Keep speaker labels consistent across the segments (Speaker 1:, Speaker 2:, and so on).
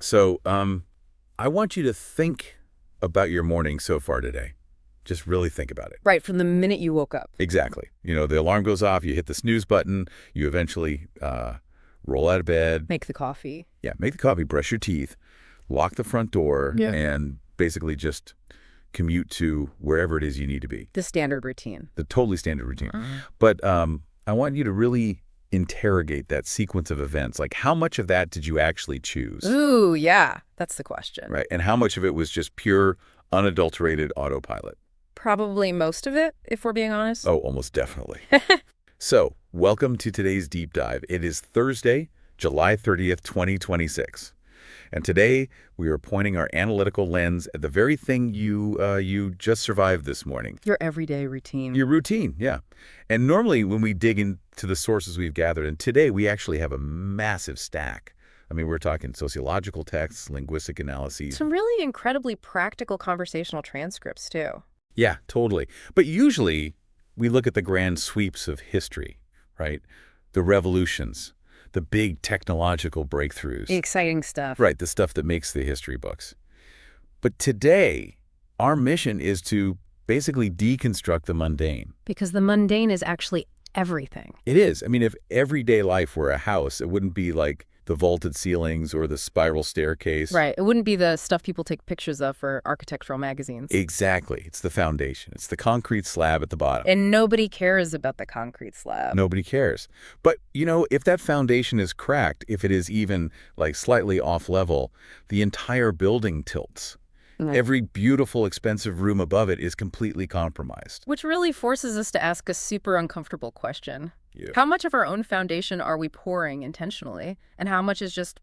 Speaker 1: So, I want you to think about your morning so far today. Just really think about it.
Speaker 2: Right, from the minute you woke up.
Speaker 1: Exactly. The alarm goes off, you hit the snooze button, you eventually roll out of bed.
Speaker 2: Make the coffee.
Speaker 1: Yeah, make the coffee, brush your teeth, lock the front door,
Speaker 2: Yeah.
Speaker 1: and basically just commute to wherever it is you need to be.
Speaker 2: The standard routine.
Speaker 1: The totally standard routine. But I want you to really interrogate that sequence of events. Like, how much of that did you actually choose?
Speaker 2: Ooh, yeah. That's the question.
Speaker 1: Right. And how much of it was just pure, unadulterated autopilot?
Speaker 2: Probably most of it, if we're being honest.
Speaker 1: Oh, almost definitely. So, welcome to today's deep dive. It is Thursday, July 30th, 2026. And today, we are pointing our analytical lens at the very thing you just survived this morning.
Speaker 2: Your everyday routine.
Speaker 1: Your routine, yeah. And normally, when we dig into the sources we've gathered, and today we actually have a massive stack. I mean, we're talking sociological texts, linguistic analyses.
Speaker 2: Some really incredibly practical conversational transcripts, too.
Speaker 1: Yeah, totally. But usually, we look at the grand sweeps of history, right? The revolutions, the big technological breakthroughs.
Speaker 2: The exciting stuff.
Speaker 1: Right, the stuff that makes the history books. But today, our mission is to basically deconstruct the mundane.
Speaker 2: Because the mundane is actually everything.
Speaker 1: It is. I mean, if everyday life were a house, it wouldn't be like the vaulted ceilings or the spiral staircase.
Speaker 2: Right. It wouldn't be the stuff people take pictures of for architectural magazines.
Speaker 1: Exactly. It's the foundation. It's the concrete slab at the bottom.
Speaker 2: And nobody cares about the concrete slab.
Speaker 1: Nobody cares. But, if that foundation is cracked, if it is even like slightly off level, the entire building tilts. Every beautiful, expensive room above it is completely compromised.
Speaker 2: Which really forces us to ask a super uncomfortable question.
Speaker 1: Yeah.
Speaker 2: How much of our own foundation are we pouring intentionally? And how much is just,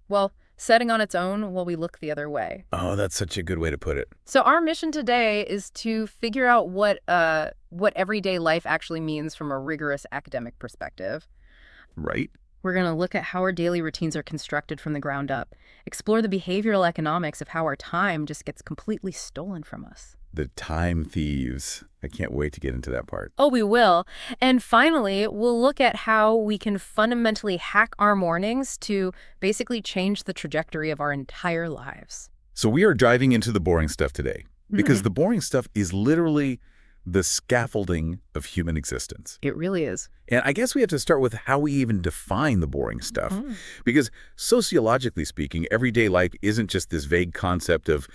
Speaker 2: setting on its own while we look the other way?
Speaker 1: Oh, that's such a good way to put it.
Speaker 2: So our mission today is to figure out what everyday life actually means from a rigorous academic perspective.
Speaker 1: Right.
Speaker 2: We're going to look at how our daily routines are constructed from the ground up, explore the behavioral economics of how our time just gets completely stolen from us.
Speaker 1: The time thieves. I can't wait to get into that part.
Speaker 2: Oh, we will. And finally, we'll look at how we can fundamentally hack our mornings to basically change the trajectory of our entire lives.
Speaker 1: So we are diving into the boring stuff today, because the boring stuff is literally the scaffolding of human existence.
Speaker 2: It really is.
Speaker 1: And I guess we have to start with how we even define the boring stuff. Because sociologically speaking, everyday life isn't just this vague concept of,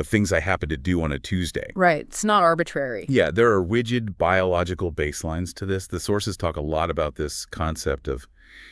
Speaker 1: things I happen to do on a Tuesday.
Speaker 2: Right. It's not arbitrary.
Speaker 1: Yeah, there are rigid biological baselines to this. The sources talk a lot about this concept of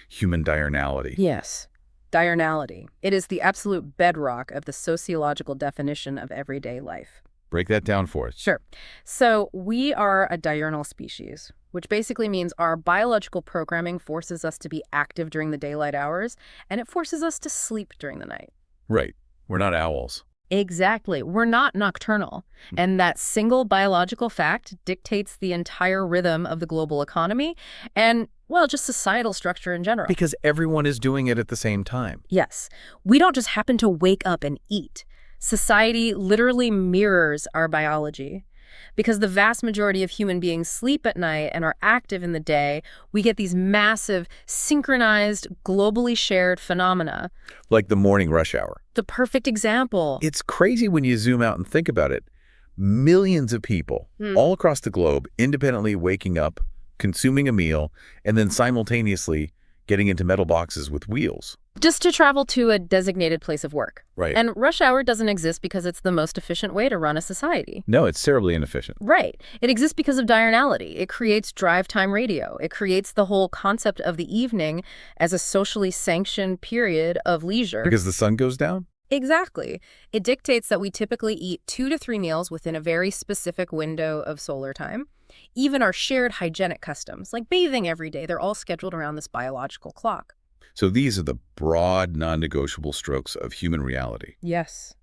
Speaker 1: human diurnality.
Speaker 2: Yes. Diurnality. It is the absolute bedrock of the sociological definition of everyday life.
Speaker 1: Break that down for us.
Speaker 2: Sure. So we are a diurnal species, which basically means our biological programming forces us to be active during the daylight hours, and it forces us to sleep during the night.
Speaker 1: Right. We're not owls.
Speaker 2: Exactly. We're not nocturnal. And that single biological fact dictates the entire rhythm of the global economy and, just societal structure in general.
Speaker 1: Because everyone is doing it at the same time.
Speaker 2: Yes. We don't just happen to wake up and eat. Society literally mirrors our biology. Because the vast majority of human beings sleep at night and are active in the day, we get these massive, synchronized, globally shared phenomena.
Speaker 1: Like the morning rush hour.
Speaker 2: The perfect example.
Speaker 1: It's crazy when you zoom out and think about it. Millions of people all across the globe independently waking up, consuming a meal, and then simultaneously getting into metal boxes with wheels.
Speaker 2: Just to travel to a designated place of work.
Speaker 1: Right.
Speaker 2: And rush hour doesn't exist because it's the most efficient way to run a society.
Speaker 1: No, it's terribly inefficient.
Speaker 2: Right. It exists because of diurnality. It creates drive time radio. It creates the whole concept of the evening as a socially sanctioned period of leisure.
Speaker 1: Because the sun goes down?
Speaker 2: Exactly. It dictates that we typically eat 2 to 3 meals within a very specific window of solar time. Even our shared hygienic customs, like bathing every day, they're all scheduled around this biological clock.
Speaker 1: So these are the broad, non-negotiable strokes of human reality.
Speaker 2: Yes.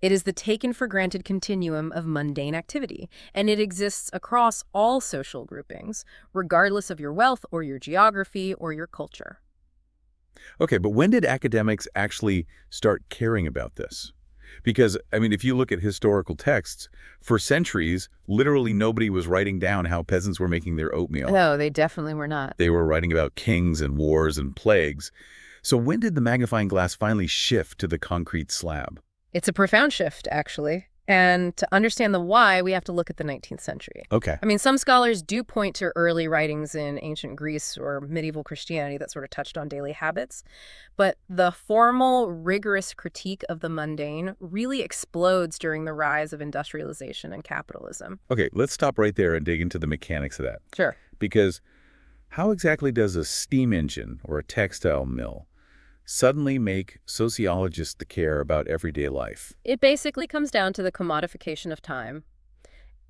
Speaker 2: It is the taken-for-granted continuum of mundane activity, and it exists across all social groupings, regardless of your wealth or your geography or your culture.
Speaker 1: Okay, but when did academics actually start caring about this? Because, if you look at historical texts, for centuries, literally nobody was writing down how peasants were making their oatmeal.
Speaker 2: No, they definitely were not.
Speaker 1: They were writing about kings and wars and plagues. So when did the magnifying glass finally shift to the concrete slab?
Speaker 2: It's a profound shift, actually. And to understand the why, we have to look at the 19th century.
Speaker 1: Okay.
Speaker 2: I mean, some scholars do point to early writings in ancient Greece or medieval Christianity that sort of touched on daily habits. But the formal, rigorous critique of the mundane really explodes during the rise of industrialization and capitalism.
Speaker 1: Okay, let's stop right there and dig into the mechanics of that.
Speaker 2: Sure.
Speaker 1: Because how exactly does a steam engine or a textile mill suddenly make sociologists care about everyday life?
Speaker 2: It basically comes down to the commodification of time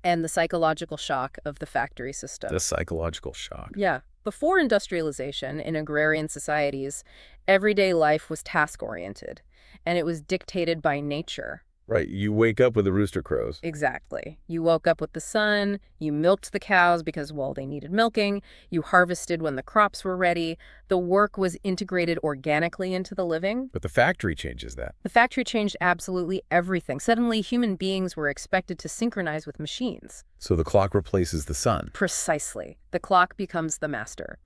Speaker 2: and the psychological shock of the factory system.
Speaker 1: The psychological shock.
Speaker 2: Yeah. Before industrialization, in agrarian societies, everyday life was task-oriented, and it was dictated by nature.
Speaker 1: Right, you wake up with the rooster crows.
Speaker 2: Exactly. You woke up with the sun, you milked the cows because, well, they needed milking, you harvested when the crops were ready. The work was integrated organically into the living.
Speaker 1: But the factory changes that.
Speaker 2: The factory changed absolutely everything. Suddenly, human beings were expected to synchronize with machines.
Speaker 1: So the clock replaces the sun.
Speaker 2: Precisely. The clock becomes the master.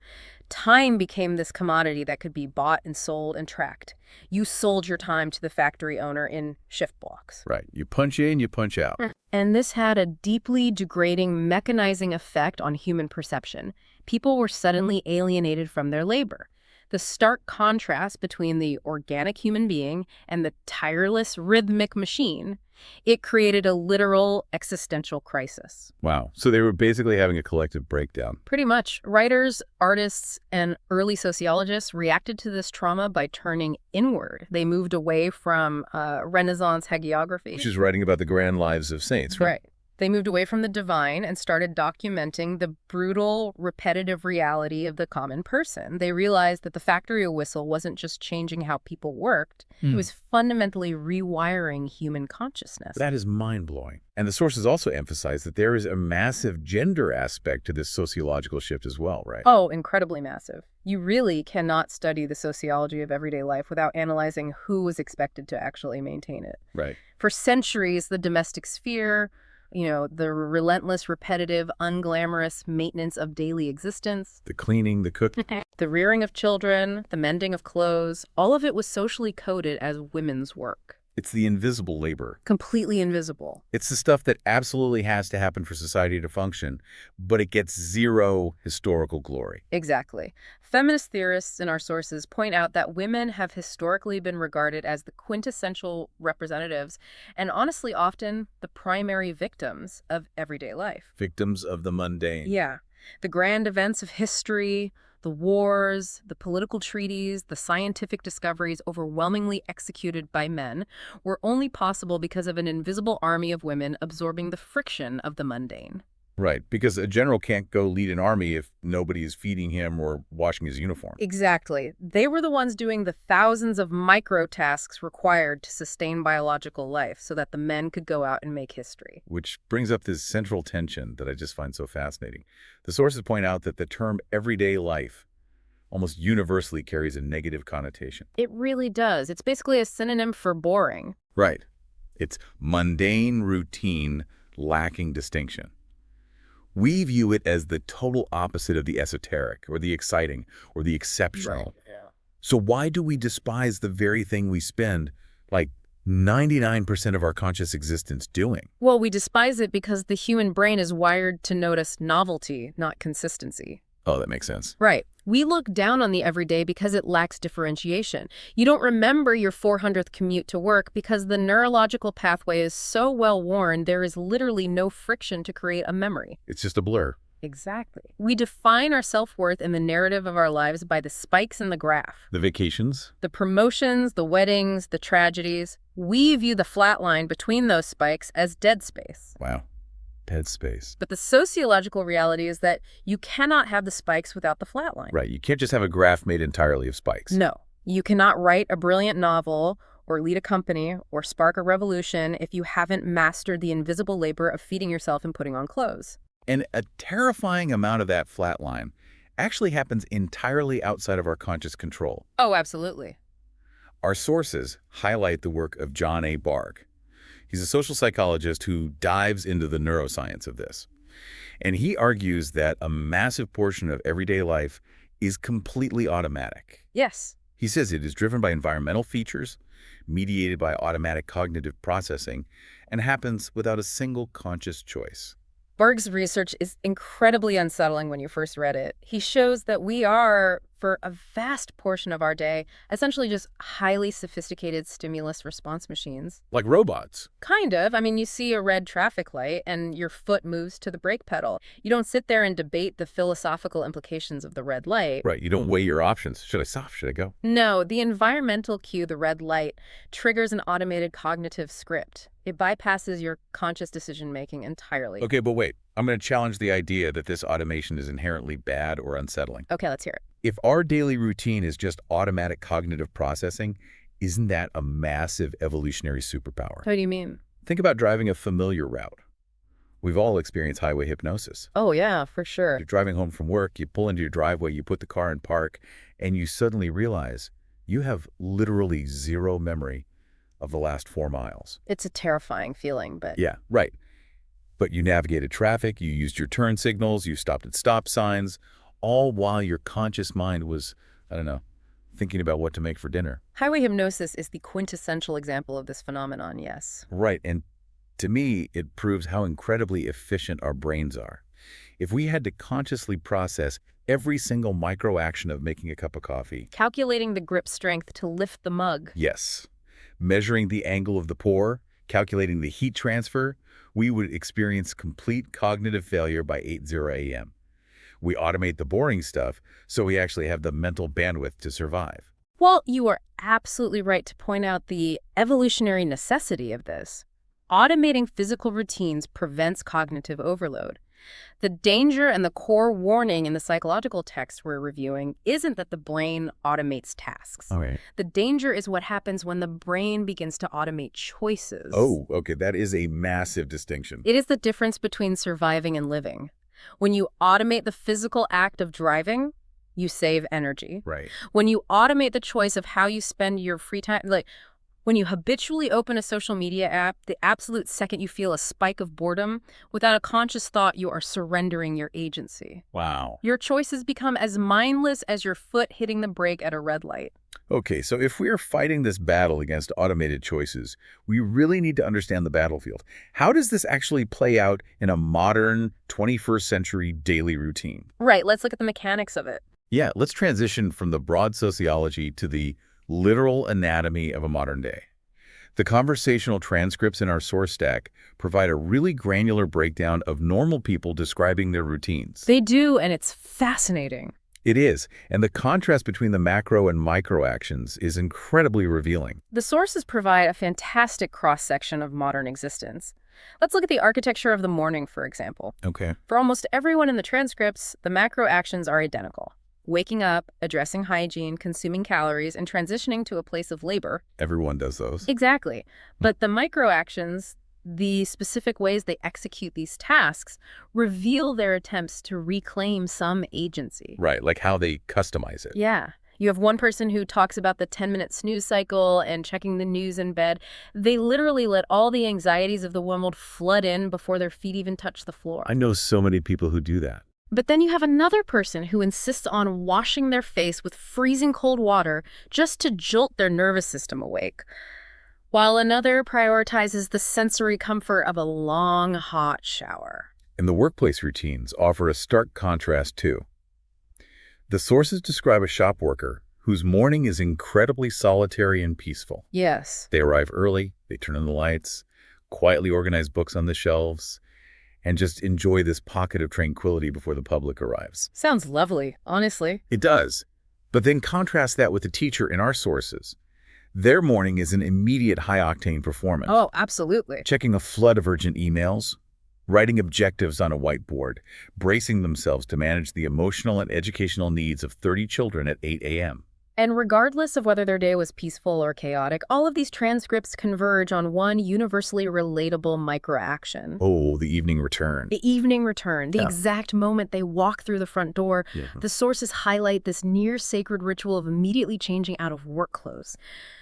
Speaker 2: Time became this commodity that could be bought and sold and tracked. You sold your time to the factory owner in shift blocks.
Speaker 1: Right, you punch in, you punch out.
Speaker 2: And this had a deeply degrading, mechanizing effect on human perception. People were suddenly alienated from their labor. The stark contrast between the organic human being and the tireless, rhythmic machine, it created a literal existential crisis.
Speaker 1: Wow, so they were basically having a collective breakdown.
Speaker 2: Pretty much. Writers, artists, and early sociologists reacted to this trauma by turning inward. They moved away from Renaissance hagiography.
Speaker 1: Which is writing about the grand lives of saints, right?
Speaker 2: Right. They moved away from the divine and started documenting the brutal, repetitive reality of the common person. They realized that the factory whistle wasn't just changing how people worked, it was fundamentally rewiring human consciousness.
Speaker 1: That is mind-blowing. And the sources also emphasize that there is a massive gender aspect to this sociological shift as well, right?
Speaker 2: Oh, incredibly massive. You really cannot study the sociology of everyday life without analyzing who was expected to actually maintain it.
Speaker 1: Right.
Speaker 2: For centuries, the domestic sphere, the relentless, repetitive, unglamorous maintenance of daily existence.
Speaker 1: The cleaning, the cooking.
Speaker 2: The rearing of children, the mending of clothes, all of it was socially coded as women's work.
Speaker 1: It's the invisible labor.
Speaker 2: Completely invisible.
Speaker 1: It's the stuff that absolutely has to happen for society to function, but it gets zero historical glory.
Speaker 2: Exactly. Feminist theorists in our sources point out that women have historically been regarded as the quintessential representatives and honestly often the primary victims of everyday life.
Speaker 1: Victims of the mundane.
Speaker 2: Yeah. The grand events of history, the wars, the political treaties, the scientific discoveries overwhelmingly executed by men were only possible because of an invisible army of women absorbing the friction of the mundane.
Speaker 1: Right, because a general can't go lead an army if nobody is feeding him or washing his uniform.
Speaker 2: Exactly. They were the ones doing the thousands of micro tasks required to sustain biological life so that the men could go out and make history.
Speaker 1: Which brings up this central tension that I just find so fascinating. The sources point out that the term everyday life almost universally carries a negative connotation.
Speaker 2: It really does. It's basically a synonym for boring.
Speaker 1: Right. It's mundane, routine, lacking distinction. We view it as the total opposite of the esoteric or the exciting or the exceptional.
Speaker 2: Right, yeah.
Speaker 1: So why do we despise the very thing we spend like 99% of our conscious existence doing?
Speaker 2: Well, we despise it because the human brain is wired to notice novelty, not consistency.
Speaker 1: Oh, that makes sense.
Speaker 2: Right. We look down on the everyday because it lacks differentiation. You don't remember your 400th commute to work because the neurological pathway is so well worn, there is literally no friction to create a memory.
Speaker 1: It's just a blur.
Speaker 2: Exactly. We define our self-worth in the narrative of our lives by the spikes in the graph.
Speaker 1: The vacations?
Speaker 2: The promotions, the weddings, the tragedies. We view the flat line between those spikes as dead space.
Speaker 1: Wow. Dead space.
Speaker 2: But the sociological reality is that you cannot have the spikes without the flat line.
Speaker 1: Right. You can't just have a graph made entirely of spikes.
Speaker 2: No. You cannot write a brilliant novel or lead a company or spark a revolution if you haven't mastered the invisible labor of feeding yourself and putting on clothes.
Speaker 1: And a terrifying amount of that flat line actually happens entirely outside of our conscious control.
Speaker 2: Oh, absolutely.
Speaker 1: Our sources highlight the work of John A. Bargh. He's a social psychologist who dives into the neuroscience of this. And he argues that a massive portion of everyday life is completely automatic.
Speaker 2: Yes.
Speaker 1: He says it is driven by environmental features, mediated by automatic cognitive processing, and happens without a single conscious choice.
Speaker 2: Berg's research is incredibly unsettling when you first read it. He shows that we are, for a vast portion of our day, essentially just highly sophisticated stimulus response machines.
Speaker 1: Like robots.
Speaker 2: Kind of. I mean, you see a red traffic light and your foot moves to the brake pedal. You don't sit there and debate the philosophical implications of the red light.
Speaker 1: Right, you don't weigh your options. Should I stop? Should I go?
Speaker 2: No, the environmental cue, the red light, triggers an automated cognitive script. It bypasses your conscious decision-making entirely.
Speaker 1: Okay, but wait. I'm going to challenge the idea that this automation is inherently bad or unsettling.
Speaker 2: Okay, let's hear it.
Speaker 1: If our daily routine is just automatic cognitive processing, isn't that a massive evolutionary superpower?
Speaker 2: What do you mean?
Speaker 1: Think about driving a familiar route. We've all experienced highway hypnosis.
Speaker 2: Oh, yeah, for sure.
Speaker 1: You're driving home from work, you pull into your driveway, you put the car in park, and you suddenly realize you have literally zero memory of the last 4 miles.
Speaker 2: It's a terrifying feeling, but...
Speaker 1: Yeah, right. But you navigated traffic, you used your turn signals, you stopped at stop signs, all while your conscious mind was, I don't know, thinking about what to make for dinner.
Speaker 2: Highway hypnosis is the quintessential example of this phenomenon, yes.
Speaker 1: Right, and to me, it proves how incredibly efficient our brains are. If we had to consciously process every single micro-action of making a cup of coffee...
Speaker 2: Calculating the grip strength to lift the mug.
Speaker 1: Yes. Measuring the angle of the pour, calculating the heat transfer, we would experience complete cognitive failure by 8:00 a.m. We automate the boring stuff, so we actually have the mental bandwidth to survive.
Speaker 2: Well, you are absolutely right to point out the evolutionary necessity of this. Automating physical routines prevents cognitive overload. The danger and the core warning in the psychological text we're reviewing isn't that the brain automates tasks.
Speaker 1: All right.
Speaker 2: The danger is what happens when the brain begins to automate choices.
Speaker 1: Oh, okay. That is a massive distinction.
Speaker 2: It is the difference between surviving and living. When you automate the physical act of driving, you save energy.
Speaker 1: Right.
Speaker 2: When you automate the choice of how you spend your free time, like when you habitually open a social media app, the absolute second you feel a spike of boredom, without a conscious thought, you are surrendering your agency.
Speaker 1: Wow.
Speaker 2: Your choices become as mindless as your foot hitting the brake at a red light.
Speaker 1: Okay, so if we are fighting this battle against automated choices, we really need to understand the battlefield. How does this actually play out in a modern 21st century daily routine?
Speaker 2: Right, let's look at the mechanics of it.
Speaker 1: Yeah, let's transition from the broad sociology to the literal anatomy of a modern day. The conversational transcripts in our source stack provide a really granular breakdown of normal people describing their routines.
Speaker 2: They do, and it's fascinating.
Speaker 1: It is, and the contrast between the macro and micro actions is incredibly revealing.
Speaker 2: The sources provide a fantastic cross-section of modern existence. Let's look at the architecture of the morning, for example.
Speaker 1: Okay.
Speaker 2: For almost everyone in the transcripts, the macro actions are identical. Waking up, addressing hygiene, consuming calories, and transitioning to a place of labor.
Speaker 1: Everyone does those.
Speaker 2: Exactly. But the micro actions, the specific ways they execute these tasks, reveal their attempts to reclaim some agency.
Speaker 1: Right, like how they customize it.
Speaker 2: Yeah. You have one person who talks about the 10-minute snooze cycle and checking the news in bed. They literally let all the anxieties of the world flood in before their feet even touch the floor.
Speaker 1: I know so many people who do that.
Speaker 2: But then you have another person who insists on washing their face with freezing cold water just to jolt their nervous system awake, while another prioritizes the sensory comfort of a long, hot shower.
Speaker 1: And the workplace routines offer a stark contrast, too. The sources describe a shop worker whose morning is incredibly solitary and peaceful.
Speaker 2: Yes.
Speaker 1: They arrive early, they turn on the lights, quietly organize books on the shelves, and just enjoy this pocket of tranquility before the public arrives.
Speaker 2: Sounds lovely, honestly.
Speaker 1: It does. But then contrast that with the teacher in our sources. Their morning is an immediate high-octane performance.
Speaker 2: Oh, absolutely.
Speaker 1: Checking a flood of urgent emails, writing objectives on a whiteboard, bracing themselves to manage the emotional and educational needs of 30 children at 8 a.m.
Speaker 2: And regardless of whether their day was peaceful or chaotic, all of these transcripts converge on one universally relatable microaction.
Speaker 1: Oh, the evening return.
Speaker 2: The evening return, the exact moment they walk through the front door.
Speaker 1: Yeah.
Speaker 2: The sources highlight this near-sacred ritual of immediately changing out of work clothes.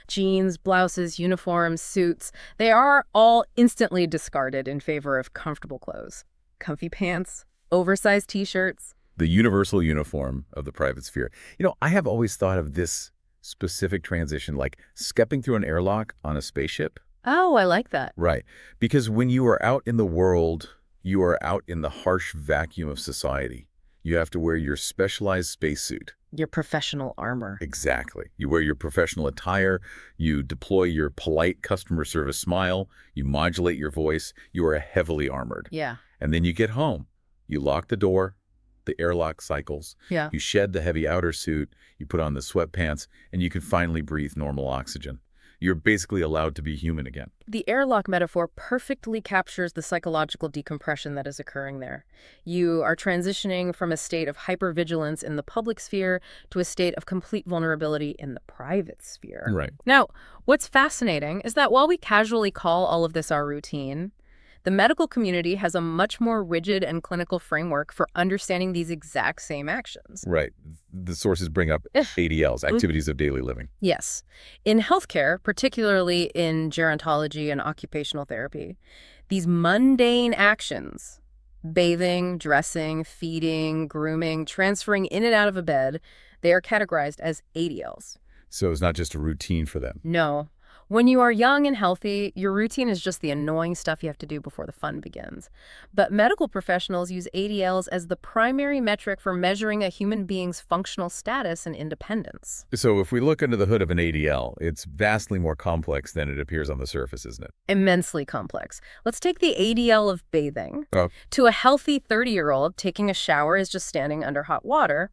Speaker 2: Jeans, blouses, uniforms, suits, they are all instantly discarded in favor of comfortable clothes. Comfy pants, oversized t-shirts.
Speaker 1: The universal uniform of the private sphere. You know, I have always thought of this specific transition, like stepping through an airlock on a spaceship.
Speaker 2: Oh, I like that.
Speaker 1: Right. Because when you are out in the world, you are out in the harsh vacuum of society. You have to wear your specialized spacesuit.
Speaker 2: Your professional armor.
Speaker 1: Exactly. You wear your professional attire, you deploy your polite customer service smile, you modulate your voice, you are heavily armored.
Speaker 2: Yeah.
Speaker 1: And then you get home. You lock the door, the airlock cycles,
Speaker 2: Yeah.
Speaker 1: you shed the heavy outer suit, you put on the sweatpants, and you can finally breathe normal oxygen. You're basically allowed to be human again.
Speaker 2: The airlock metaphor perfectly captures the psychological decompression that is occurring there. You are transitioning from a state of hypervigilance in the public sphere to a state of complete vulnerability in the private sphere.
Speaker 1: Right.
Speaker 2: Now, what's fascinating is that while we casually call all of this our routine, the medical community has a much more rigid and clinical framework for understanding these exact same actions.
Speaker 1: Right. The sources bring up ADLs, activities of daily living.
Speaker 2: Yes. In healthcare, particularly in gerontology and occupational therapy, these mundane actions, bathing, dressing, feeding, grooming, transferring in and out of a bed, they are categorized as ADLs.
Speaker 1: So it's not just a routine for them.
Speaker 2: No. When you are young and healthy, your routine is just the annoying stuff you have to do before the fun begins. But medical professionals use ADLs as the primary metric for measuring a human being's functional status and independence.
Speaker 1: So if we look under the hood of an ADL, it's vastly more complex than it appears on the surface, isn't it?
Speaker 2: Immensely complex. Let's take the ADL of bathing.
Speaker 1: Oh.
Speaker 2: To a healthy 30-year-old, taking a shower is just standing under hot water.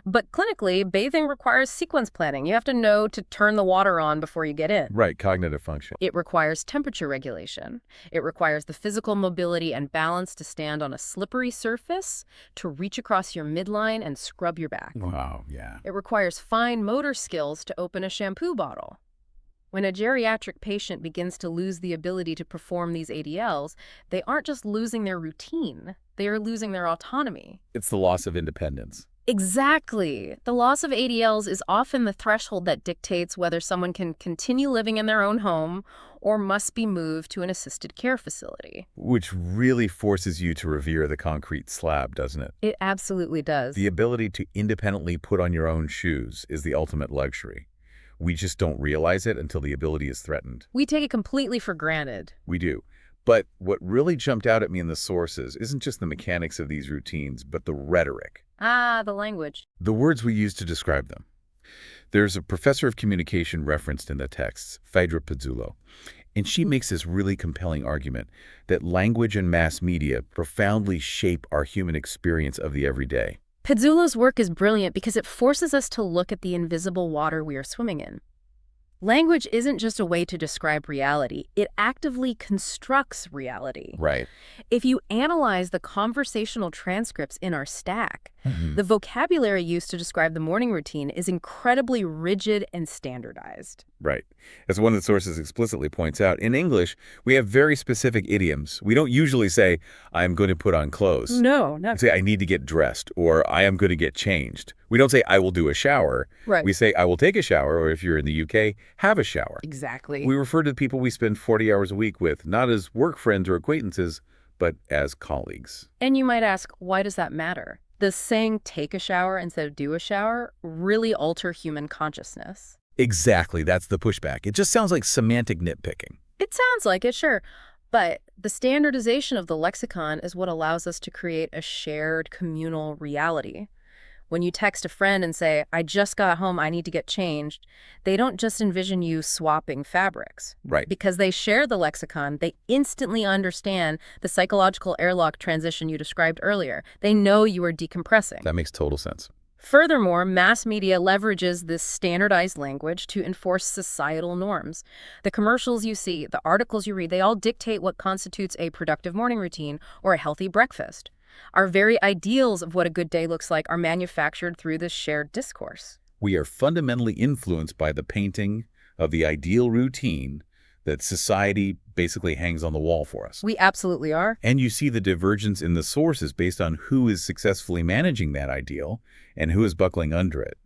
Speaker 2: But clinically, bathing requires sequence planning. You have to know to turn the water on before you get in.
Speaker 1: Right, cognitive function.
Speaker 2: It requires temperature regulation. It requires the physical mobility and balance to stand on a slippery surface, to reach across your midline and scrub your back.
Speaker 1: Wow, yeah.
Speaker 2: It requires fine motor skills to open a shampoo bottle. When a geriatric patient begins to lose the ability to perform these ADLs, they aren't just losing their routine, they are losing their autonomy.
Speaker 1: It's the loss of independence.
Speaker 2: Exactly. The loss of ADLs is often the threshold that dictates whether someone can continue living in their own home or must be moved to an assisted care facility.
Speaker 1: Which really forces you to revere the concrete slab, doesn't it?
Speaker 2: It absolutely does.
Speaker 1: The ability to independently put on your own shoes is the ultimate luxury. We just don't realize it until the ability is threatened.
Speaker 2: We take it completely for granted.
Speaker 1: We do. But what really jumped out at me in the sources isn't just the mechanics of these routines, but the rhetoric.
Speaker 2: The language.
Speaker 1: The words we use to describe them. There's a professor of communication referenced in the texts, Phaedra Pizzulo, and she makes this really compelling argument that language and mass media profoundly shape our human experience of the everyday.
Speaker 2: Pizzulo's work is brilliant because it forces us to look at the invisible water we are swimming in. Language isn't just a way to describe reality. It actively constructs reality.
Speaker 1: Right.
Speaker 2: If you analyze the conversational transcripts in our stack, the vocabulary used to describe the morning routine is incredibly rigid and standardized.
Speaker 1: Right. As one of the sources explicitly points out, in English, we have very specific idioms. We don't usually say, I'm going to put on clothes.
Speaker 2: No.
Speaker 1: We say, I need to get dressed, or I am going to get changed. We don't say, I will do a shower.
Speaker 2: Right.
Speaker 1: We say, I will take a shower, or if you're in the UK, have a shower.
Speaker 2: Exactly.
Speaker 1: We refer to the people we spend 40 hours a week with, not as work friends or acquaintances, but as colleagues.
Speaker 2: And you might ask, why does that matter? Does saying take a shower instead of do a shower really alter human consciousness?
Speaker 1: Exactly. That's the pushback. It just sounds like semantic nitpicking.
Speaker 2: It sounds like it, sure. But the standardization of the lexicon is what allows us to create a shared communal reality. When you text a friend and say, I just got home, I need to get changed, they don't just envision you swapping fabrics.
Speaker 1: Right.
Speaker 2: Because they share the lexicon, they instantly understand the psychological airlock transition you described earlier. They know you are decompressing.
Speaker 1: That makes total sense.
Speaker 2: Furthermore, mass media leverages this standardized language to enforce societal norms. The commercials you see, the articles you read, they all dictate what constitutes a productive morning routine or a healthy breakfast. Our very ideals of what a good day looks like are manufactured through this shared discourse.
Speaker 1: We are fundamentally influenced by the painting of the ideal routine that society basically hangs on the wall for us.
Speaker 2: We absolutely are.
Speaker 1: And you see the divergence in the sources based on who is successfully managing that ideal and who is buckling under it.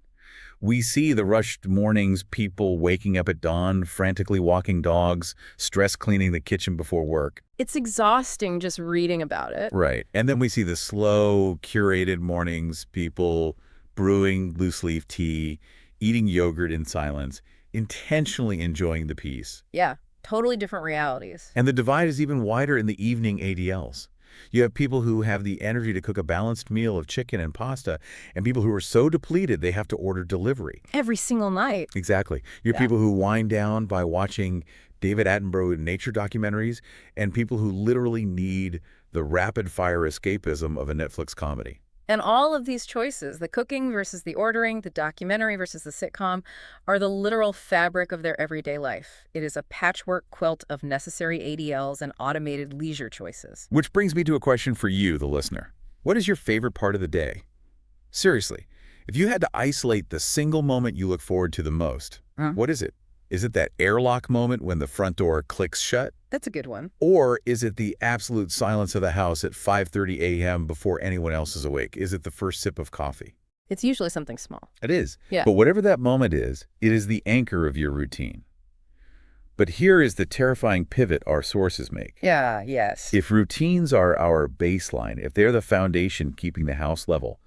Speaker 1: We see the rushed mornings, people waking up at dawn, frantically walking dogs, stress cleaning the kitchen before work.
Speaker 2: It's exhausting just reading about it.
Speaker 1: Right. And then we see the slow, curated mornings, people brewing loose-leaf tea, eating yogurt in silence, intentionally enjoying the peace.
Speaker 2: Yeah, totally different realities.
Speaker 1: And the divide is even wider in the evening ADLs. You have people who have the energy to cook a balanced meal of chicken and pasta, and people who are so depleted they have to order delivery.
Speaker 2: Every single night.
Speaker 1: Exactly. You have people who wind down by watching David Attenborough nature documentaries, and people who literally need the rapid-fire escapism of a Netflix comedy.
Speaker 2: And all of these choices, the cooking versus the ordering, the documentary versus the sitcom, are the literal fabric of their everyday life. It is a patchwork quilt of necessary ADLs and automated leisure choices.
Speaker 1: Which brings me to a question for you, the listener. What is your favorite part of the day? Seriously, if you had to isolate the single moment you look forward to the most, what is it? Is it that airlock moment when the front door clicks shut?
Speaker 2: That's a good one.
Speaker 1: Or is it the absolute silence of the house at 5:30 a.m. before anyone else is awake? Is it the first sip of coffee?
Speaker 2: It's usually something small.
Speaker 1: It is.
Speaker 2: Yeah.
Speaker 1: But whatever that moment is, it is the anchor of your routine. But here is the terrifying pivot our sources make.
Speaker 2: Yeah, yes.
Speaker 1: If routines are our baseline, if they're the foundation keeping the house level,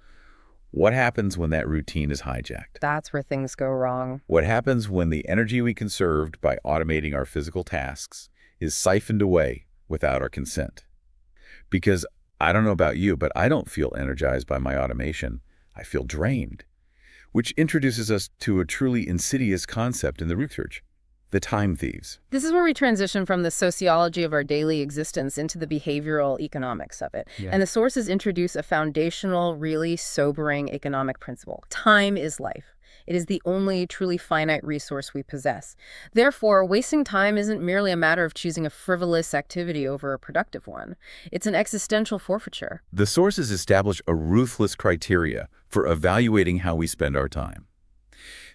Speaker 1: what happens when that routine is hijacked?
Speaker 2: That's where things go wrong.
Speaker 1: What happens when the energy we conserved by automating our physical tasks is siphoned away without our consent? Because I don't know about you, but I don't feel energized by my automation. I feel drained, which introduces us to a truly insidious concept in the research: the time thieves.
Speaker 2: This is where we transition from the sociology of our daily existence into the behavioral economics of it.
Speaker 1: Yeah.
Speaker 2: And the sources introduce a foundational, really sobering economic principle. Time is life. It is the only truly finite resource we possess. Therefore, wasting time isn't merely a matter of choosing a frivolous activity over a productive one. It's an existential forfeiture.
Speaker 1: The sources establish a ruthless criteria for evaluating how we spend our time.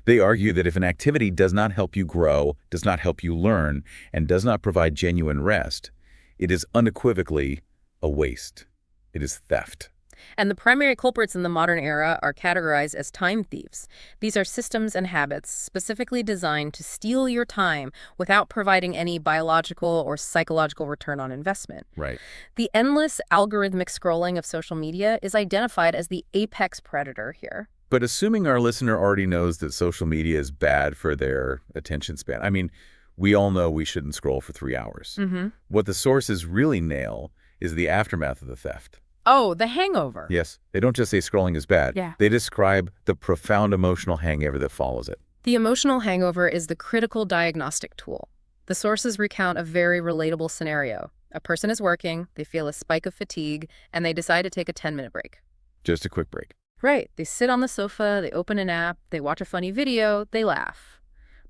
Speaker 1: They argue that if an activity does not help you grow, does not help you learn, and does not provide genuine rest, it is unequivocally a waste. It is theft.
Speaker 2: And the primary culprits in the modern era are categorized as time thieves. These are systems and habits specifically designed to steal your time without providing any biological or psychological return on investment.
Speaker 1: Right.
Speaker 2: The endless algorithmic scrolling of social media is identified as the apex predator here.
Speaker 1: But assuming our listener already knows that social media is bad for their attention span, I mean, we all know we shouldn't scroll for 3 hours. What the sources really nail is the aftermath of the theft.
Speaker 2: Oh, the hangover.
Speaker 1: Yes, they don't just say scrolling is bad.
Speaker 2: Yeah.
Speaker 1: They describe the profound emotional hangover that follows it.
Speaker 2: The emotional hangover is the critical diagnostic tool. The sources recount a very relatable scenario. A person is working, they feel a spike of fatigue, and they decide to take a 10-minute break.
Speaker 1: Just a quick break.
Speaker 2: Right. They sit on the sofa, they open an app, they watch a funny video, they laugh.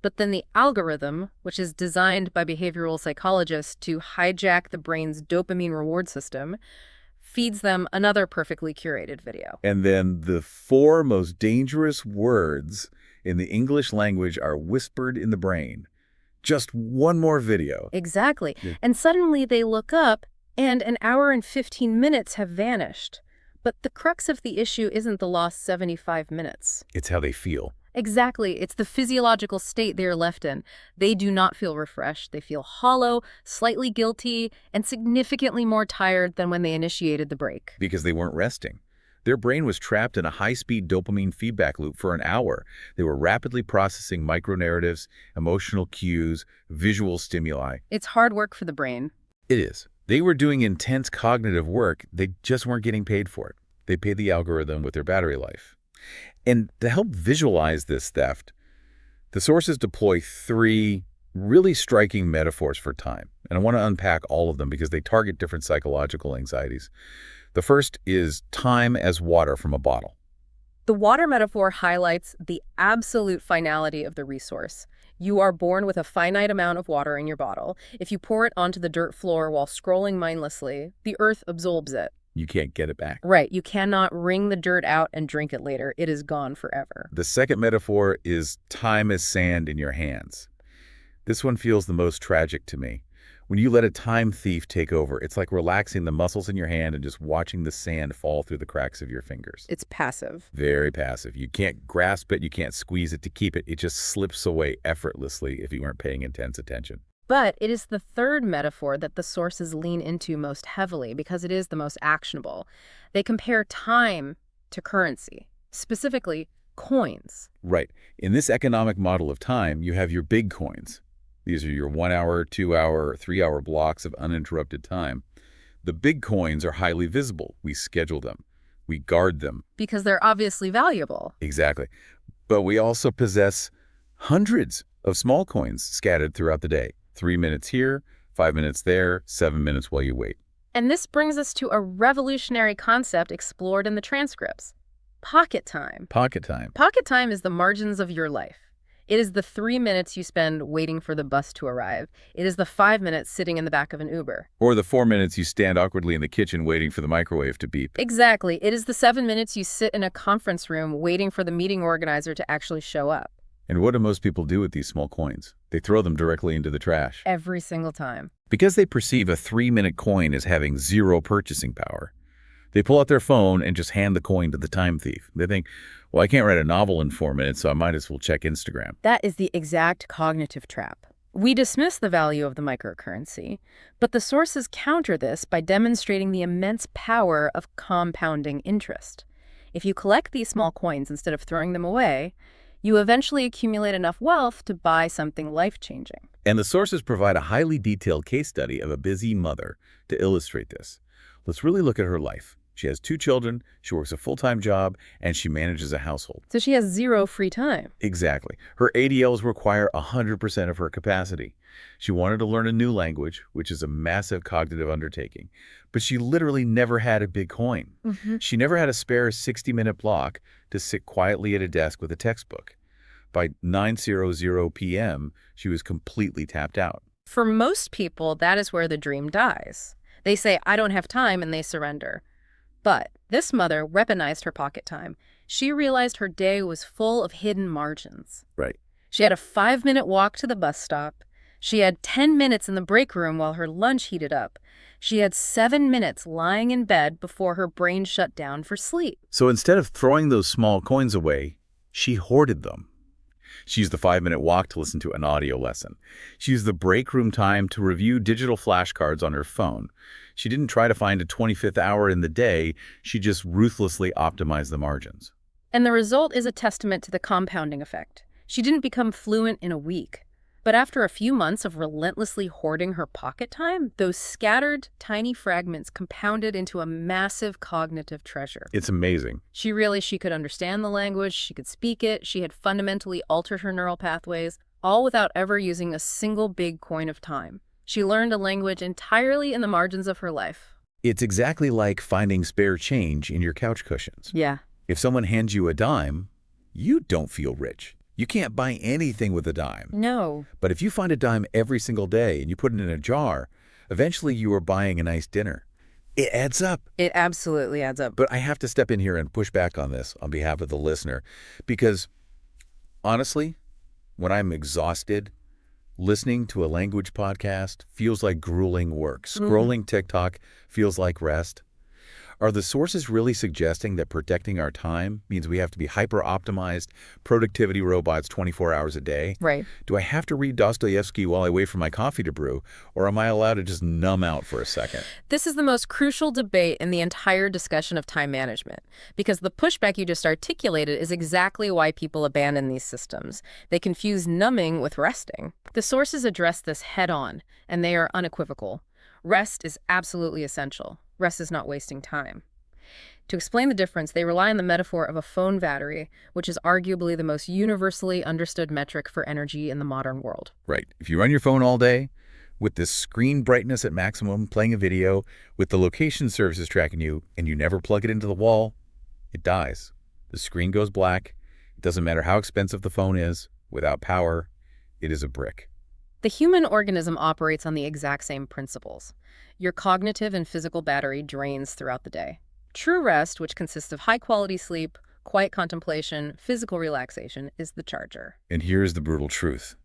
Speaker 2: But then the algorithm, which is designed by behavioral psychologists to hijack the brain's dopamine reward system, feeds them another perfectly curated video.
Speaker 1: And then the 4 most dangerous words in the English language are whispered in the brain. Just one more video.
Speaker 2: Exactly.
Speaker 1: Yeah.
Speaker 2: And suddenly they look up, and an hour and 15 minutes have vanished. But the crux of the issue isn't the lost 75 minutes.
Speaker 1: It's how they feel.
Speaker 2: Exactly. It's the physiological state they are left in. They do not feel refreshed. They feel hollow, slightly guilty, and significantly more tired than when they initiated the break.
Speaker 1: Because they weren't resting. Their brain was trapped in a high-speed dopamine feedback loop for an hour. They were rapidly processing micronarratives, emotional cues, visual stimuli.
Speaker 2: It's hard work for the brain.
Speaker 1: It is. They were doing intense cognitive work. They just weren't getting paid for it. They paid the algorithm with their battery life. And to help visualize this theft, the sources deploy 3 really striking metaphors for time. And I want to unpack all of them because they target different psychological anxieties. The first is time as water from a bottle.
Speaker 2: The water metaphor highlights the absolute finality of the resource. You are born with a finite amount of water in your bottle. If you pour it onto the dirt floor while scrolling mindlessly, the earth absorbs it.
Speaker 1: You can't get it back.
Speaker 2: Right. You cannot wring the dirt out and drink it later. It is gone forever.
Speaker 1: The second metaphor is time as sand in your hands. This one feels the most tragic to me. When you let a time thief take over, it's like relaxing the muscles in your hand and just watching the sand fall through the cracks of your fingers.
Speaker 2: It's passive.
Speaker 1: Very passive. You can't grasp it, you can't squeeze it to keep it. It just slips away effortlessly if you weren't paying intense attention.
Speaker 2: But it is the third metaphor that the sources lean into most heavily because it is the most actionable. They compare time to currency, specifically coins.
Speaker 1: Right. In this economic model of time, you have your big coins. These are your 1 hour, 2 hour, or 3 hour blocks of uninterrupted time. The big coins are highly visible. We schedule them. We guard them.
Speaker 2: Because they're obviously valuable.
Speaker 1: Exactly. But we also possess hundreds of small coins scattered throughout the day. 3 minutes here, 5 minutes there, 7 minutes while you wait.
Speaker 2: And this brings us to a revolutionary concept explored in the transcripts. Pocket time.
Speaker 1: Pocket time.
Speaker 2: Pocket time is the margins of your life. It is the 3 minutes you spend waiting for the bus to arrive. It is the 5 minutes sitting in the back of an Uber.
Speaker 1: Or the 4 minutes you stand awkwardly in the kitchen waiting for the microwave to beep.
Speaker 2: Exactly. It is the 7 minutes you sit in a conference room waiting for the meeting organizer to actually show up.
Speaker 1: And what do most people do with these small coins? They throw them directly into the trash.
Speaker 2: Every single time.
Speaker 1: Because they perceive a 3-minute coin as having zero purchasing power. They pull out their phone and just hand the coin to the time thief. They think, well, I can't write a novel in 4 minutes, so I might as well check Instagram.
Speaker 2: That is the exact cognitive trap. We dismiss the value of the microcurrency, but the sources counter this by demonstrating the immense power of compounding interest. If you collect these small coins instead of throwing them away, you eventually accumulate enough wealth to buy something life-changing.
Speaker 1: And the sources provide a highly detailed case study of a busy mother to illustrate this. Let's really look at her life. She has 2 children, she works a full-time job, and she manages a household.
Speaker 2: So she has zero free time.
Speaker 1: Exactly. Her ADLs require 100% of her capacity. She wanted to learn a new language, which is a massive cognitive undertaking, but she literally never had a big coin. She never had a spare 60-minute block to sit quietly at a desk with a textbook. By 9:00 p.m., she was completely tapped out.
Speaker 2: For most people, that is where the dream dies. They say, I don't have time, and they surrender. But this mother weaponized her pocket time. She realized her day was full of hidden margins.
Speaker 1: Right.
Speaker 2: She had a 5-minute walk to the bus stop. She had 10 minutes in the break room while her lunch heated up. She had 7 minutes lying in bed before her brain shut down for sleep.
Speaker 1: So instead of throwing those small coins away, she hoarded them. She used the 5-minute walk to listen to an audio lesson. She used the break room time to review digital flashcards on her phone. She didn't try to find a 25th hour in the day. She just ruthlessly optimized the margins.
Speaker 2: And the result is a testament to the compounding effect. She didn't become fluent in a week. But after a few months of relentlessly hoarding her pocket time, those scattered, tiny fragments compounded into a massive cognitive treasure.
Speaker 1: It's amazing.
Speaker 2: She realized she could understand the language, she could speak it, she had fundamentally altered her neural pathways, all without ever using a single big coin of time. She learned a language entirely in the margins of her life.
Speaker 1: It's exactly like finding spare change in your couch cushions.
Speaker 2: Yeah.
Speaker 1: If someone hands you a dime, you don't feel rich. You can't buy anything with a dime.
Speaker 2: No.
Speaker 1: But if you find a dime every single day and you put it in a jar, eventually you are buying a nice dinner. It adds up.
Speaker 2: It absolutely adds up.
Speaker 1: But I have to step in here and push back on this on behalf of the listener, because honestly, when I'm exhausted, listening to a language podcast feels like grueling work. Scrolling TikTok feels like rest. Are the sources really suggesting that protecting our time means we have to be hyper-optimized productivity robots 24 hours a day?
Speaker 2: Right.
Speaker 1: Do I have to read Dostoevsky while I wait for my coffee to brew, or am I allowed to just numb out for a second?
Speaker 2: This is the most crucial debate in the entire discussion of time management, because the pushback you just articulated is exactly why people abandon these systems. They confuse numbing with resting. The sources address this head-on, and they are unequivocal. Rest is absolutely essential. Rest is not wasting time. To explain the difference, they rely on the metaphor of a phone battery, which is arguably the most universally understood metric for energy in the modern world.
Speaker 1: Right. If you run your phone all day, with this screen brightness at maximum, playing a video, with the location services tracking you, and you never plug it into the wall, it dies. The screen goes black. It doesn't matter how expensive the phone is. Without power, it is a brick.
Speaker 2: The human organism operates on the exact same principles. Your cognitive and physical battery drains throughout the day. True rest, which consists of high-quality sleep, quiet contemplation, physical relaxation, is the charger.
Speaker 1: And here's the brutal truth.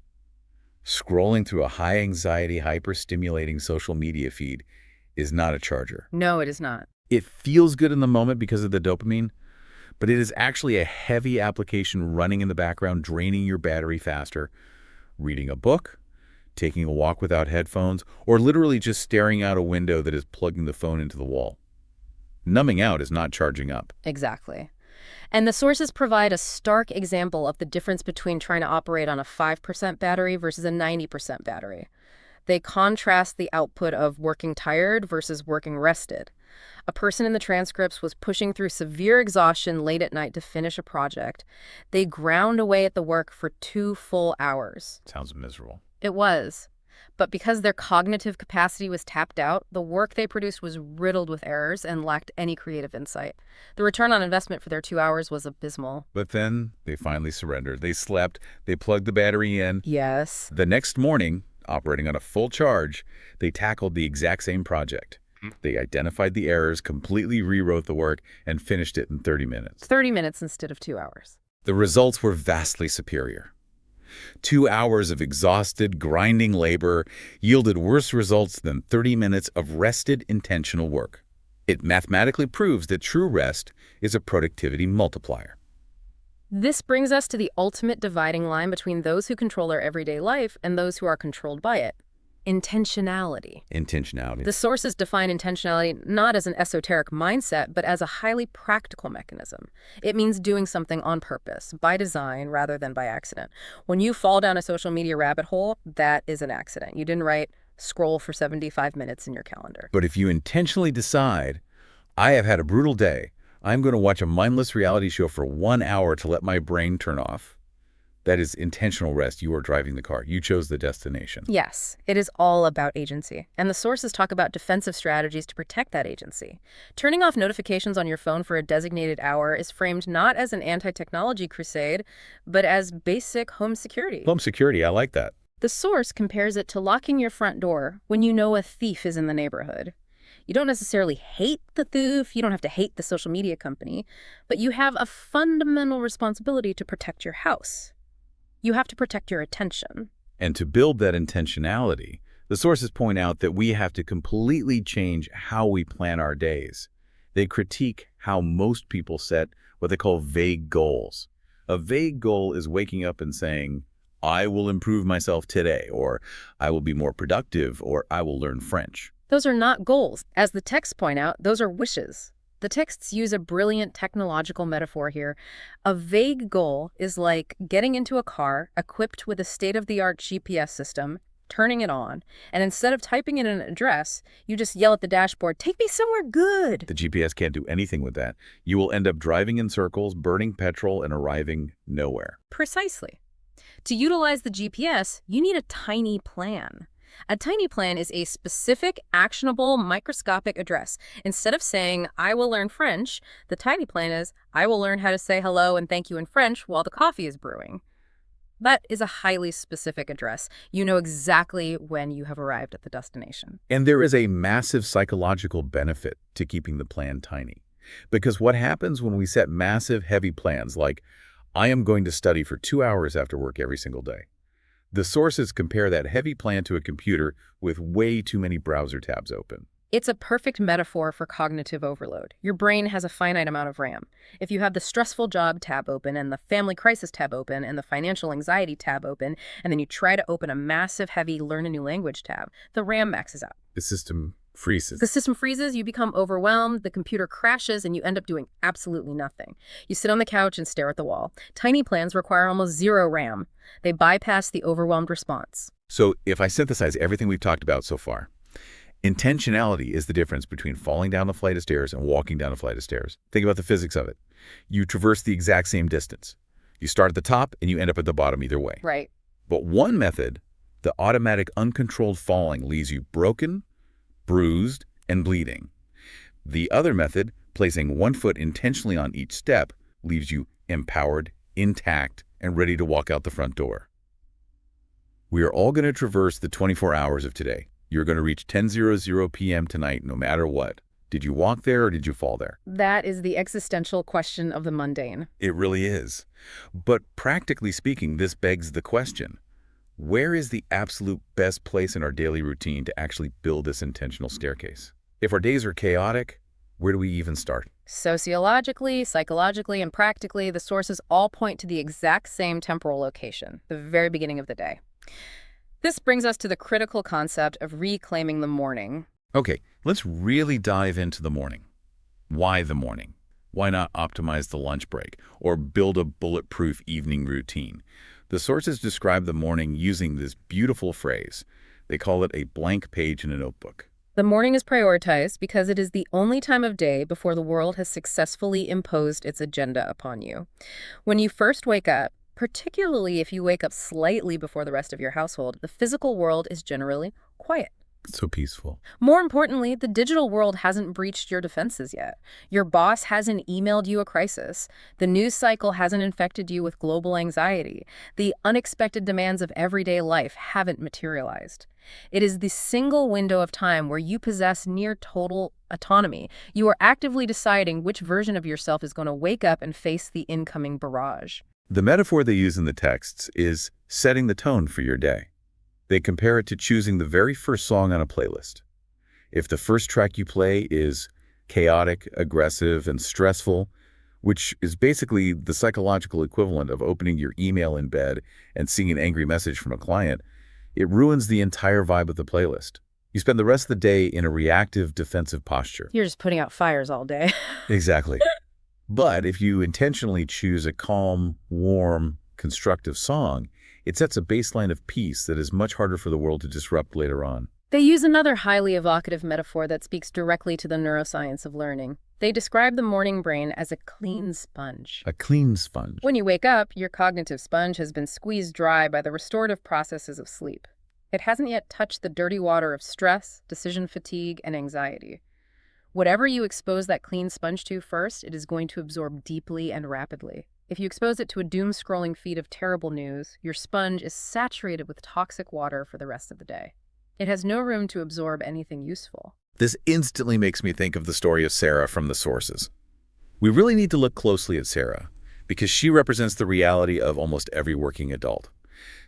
Speaker 1: Scrolling through a high-anxiety, hyper-stimulating social media feed is not a charger.
Speaker 2: No, it is not.
Speaker 1: It feels good in the moment because of the dopamine, but it is actually a heavy application running in the background, draining your battery faster. Reading a book, taking a walk without headphones, or literally just staring out a window that is plugging the phone into the wall. Numbing out is not charging up.
Speaker 2: Exactly. And the sources provide a stark example of the difference between trying to operate on a 5% battery versus a 90% battery. They contrast the output of working tired versus working rested. A person in the transcripts was pushing through severe exhaustion late at night to finish a project. They ground away at the work for 2 full hours.
Speaker 1: Sounds miserable.
Speaker 2: It was. But because their cognitive capacity was tapped out, the work they produced was riddled with errors and lacked any creative insight. The return on investment for their 2 hours was abysmal.
Speaker 1: But then they finally surrendered. They slept. They plugged the battery in.
Speaker 2: Yes.
Speaker 1: The next morning, operating on a full charge, they tackled the exact same project. They identified the errors, completely rewrote the work, and finished it in 30 minutes.
Speaker 2: 30 minutes instead of 2 hours.
Speaker 1: The results were vastly superior. 2 hours of exhausted, grinding labor yielded worse results than 30 minutes of rested, intentional work. It mathematically proves that true rest is a productivity multiplier.
Speaker 2: This brings us to the ultimate dividing line between those who control their everyday life and those who are controlled by it. Intentionality.
Speaker 1: Intentionality.
Speaker 2: The sources define intentionality not as an esoteric mindset, but as a highly practical mechanism. It means doing something on purpose, by design, rather than by accident. When you fall down a social media rabbit hole, that is an accident. You didn't write scroll for 75 minutes in your calendar.
Speaker 1: But if you intentionally decide, I have had a brutal day, I'm going to watch a mindless reality show for 1 hour to let my brain turn off. That is intentional rest. You are driving the car. You chose the destination.
Speaker 2: Yes, it is all about agency. And the sources talk about defensive strategies to protect that agency. Turning off notifications on your phone for a designated hour is framed not as an anti-technology crusade, but as basic home security.
Speaker 1: Home security, I like that.
Speaker 2: The source compares it to locking your front door when you know a thief is in the neighborhood. You don't necessarily hate the thief, you don't have to hate the social media company, but you have a fundamental responsibility to protect your house. You have to protect your attention.
Speaker 1: And to build that intentionality, the sources point out that we have to completely change how we plan our days. They critique how most people set what they call vague goals. A vague goal is waking up and saying, I will improve myself today, or I will be more productive, or I will learn French.
Speaker 2: Those are not goals. As the texts point out, those are wishes. The texts use a brilliant technological metaphor here. A vague goal is like getting into a car equipped with a state-of-the-art GPS system, turning it on, and instead of typing in an address, you just yell at the dashboard, take me somewhere good.
Speaker 1: The GPS can't do anything with that. You will end up driving in circles, burning petrol, and arriving nowhere.
Speaker 2: Precisely. To utilize the GPS, you need a tiny plan. A tiny plan is a specific, actionable, microscopic address. Instead of saying, I will learn French, the tiny plan is, I will learn how to say hello and thank you in French while the coffee is brewing. That is a highly specific address. You know exactly when you have arrived at the destination.
Speaker 1: And there is a massive psychological benefit to keeping the plan tiny. Because what happens when we set massive, heavy plans like, I am going to study for 2 hours after work every single day? The sources compare that heavy plan to a computer with way too many browser tabs open.
Speaker 2: It's a perfect metaphor for cognitive overload. Your brain has a finite amount of RAM. If you have the stressful job tab open and the family crisis tab open and the financial anxiety tab open, and then you try to open a massive, heavy learn a new language tab, the RAM maxes out.
Speaker 1: The system freezes.
Speaker 2: The system freezes, you become overwhelmed, the computer crashes, and you end up doing absolutely nothing. You sit on the couch and stare at the wall. Tiny plans require almost zero RAM. They bypass the overwhelmed response.
Speaker 1: So if I synthesize everything we've talked about so far, intentionality is the difference between falling down a flight of stairs and walking down a flight of stairs. Think about the physics of it. You traverse the exact same distance. You start at the top and you end up at the bottom either way.
Speaker 2: Right.
Speaker 1: But one method, the automatic uncontrolled falling, leaves you broken, bruised, and bleeding. The other method, placing one foot intentionally on each step, leaves you empowered, intact, and ready to walk out the front door. We are all going to traverse the 24 hours of today. You're going to reach 10:00 p.m. tonight no matter what. Did you walk there or did you fall there?
Speaker 2: That is the existential question of the mundane.
Speaker 1: It really is. But practically speaking, this begs the question, where is the absolute best place in our daily routine to actually build this intentional staircase? If our days are chaotic, where do we even start?
Speaker 2: Sociologically, psychologically, and practically, the sources all point to the exact same temporal location, the very beginning of the day. This brings us to the critical concept of reclaiming the morning.
Speaker 1: Okay, let's really dive into the morning. Why the morning? Why not optimize the lunch break or build a bulletproof evening routine? The sources describe the morning using this beautiful phrase. They call it a blank page in a notebook.
Speaker 2: The morning is prioritized because it is the only time of day before the world has successfully imposed its agenda upon you. When you first wake up, particularly if you wake up slightly before the rest of your household, the physical world is generally quiet.
Speaker 1: So peaceful.
Speaker 2: More importantly, the digital world hasn't breached your defenses yet. Your boss hasn't emailed you a crisis. The news cycle hasn't infected you with global anxiety. The unexpected demands of everyday life haven't materialized. It is the single window of time where you possess near total autonomy. You are actively deciding which version of yourself is going to wake up and face the incoming barrage.
Speaker 1: The metaphor they use in the texts is setting the tone for your day. They compare it to choosing the very first song on a playlist. If the first track you play is chaotic, aggressive, and stressful, which is basically the psychological equivalent of opening your email in bed and seeing an angry message from a client, it ruins the entire vibe of the playlist. You spend the rest of the day in a reactive, defensive posture.
Speaker 2: You're just putting out fires all day.
Speaker 1: Exactly. But if you intentionally choose a calm, warm, constructive song, it sets a baseline of peace that is much harder for the world to disrupt later on.
Speaker 2: They use another highly evocative metaphor that speaks directly to the neuroscience of learning. They describe the morning brain as a clean sponge.
Speaker 1: A clean sponge.
Speaker 2: When you wake up, your cognitive sponge has been squeezed dry by the restorative processes of sleep. It hasn't yet touched the dirty water of stress, decision fatigue, and anxiety. Whatever you expose that clean sponge to first, it is going to absorb deeply and rapidly. If you expose it to a doom-scrolling feed of terrible news, your sponge is saturated with toxic water for the rest of the day. It has no room to absorb anything useful.
Speaker 1: This instantly makes me think of the story of Sarah from the sources. We really need to look closely at Sarah because she represents the reality of almost every working adult.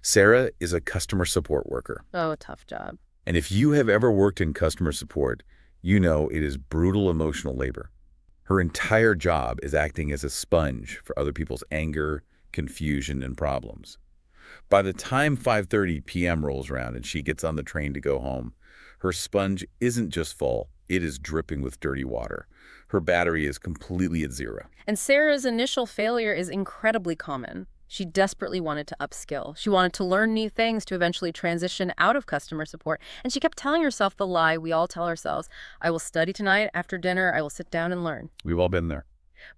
Speaker 1: Sarah is a customer support worker.
Speaker 2: Oh, tough job.
Speaker 1: And if you have ever worked in customer support, you know it is brutal emotional labor. Her entire job is acting as a sponge for other people's anger, confusion, and problems. By the time 5:30 p.m. rolls around and she gets on the train to go home, her sponge isn't just full, it is dripping with dirty water. Her battery is completely at zero.
Speaker 2: And Sarah's initial failure is incredibly common. She desperately wanted to upskill. She wanted to learn new things to eventually transition out of customer support. And she kept telling herself the lie we all tell ourselves, I will study tonight, after dinner, I will sit down and learn.
Speaker 1: We've all been there.